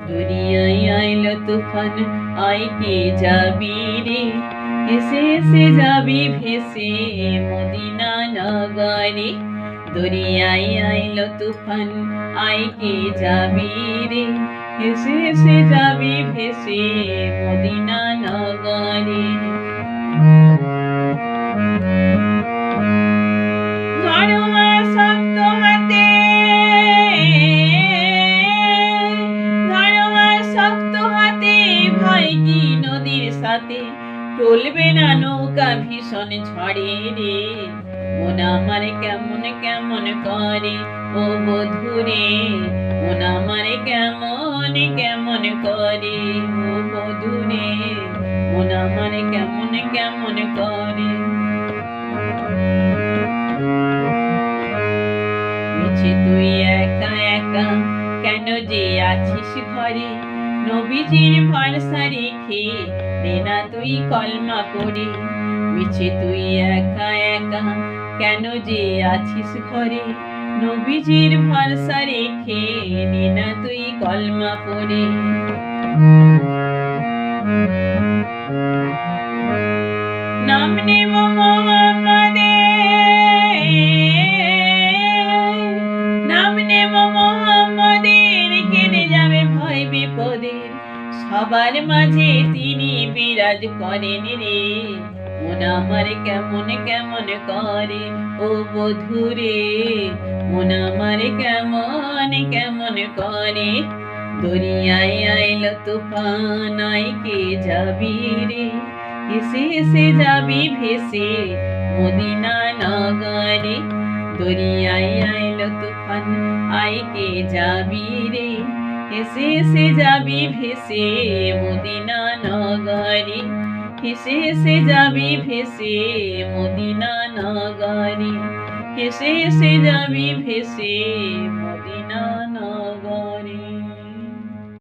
দুনিয়ায় আইলো তুফান, আয় কে যাবি রে, এসে এসে যাবি ভেসে মদিনা নগরে। দুনিয়ায় আইলো তুফান, আয় কে যাবি রে, এসে এসে যাবি ভেসে মদিনা নগরে। ঘরোয়া শক্ত হাতে, ভয় কি নদীর সাথে, টলবে না নৌকা ভীষণ ঝড়ে রে। মন আমার কেমন কেমন করে ও বধুরে, মন আমার কেমন কেমন করে ও বধুরে, মন আমার কেমন কেমন করে। মিছে তুই একা একা কেন যে আছিস ঘরে, নবীজির ভরসা রেখে নে না তুই কলমা পড়ে। মিছে তুই একা একা কেন যে আছিস ঘরে, নবীজির ভরসা রেখে নে না তুই কলমা পড়ে। নাম নেব মোহাম্মদের, কেটে যাবে ভয় বিপদের, সবার মাঝে তিনি বিরাজ করেন রে। মন আমার কেমন কেমন করে ও বধুরে, মন আমার কেমন কেমন করে। দরিয়ায় আইলো তুফান, আয় কে যাবি রে, এসে এসে যাবি ভেসে মদিনা নগরে। দরিয়ায় আইলো তুফান, আয় কে যাবি রে, এসে এসে যাবি ভেসে মদিনা নগরে। হেসে হেসে যাবি ভেসে মদিনা নগরে, হেসে হেসে যাবি ভেসে মদিনা নগরে।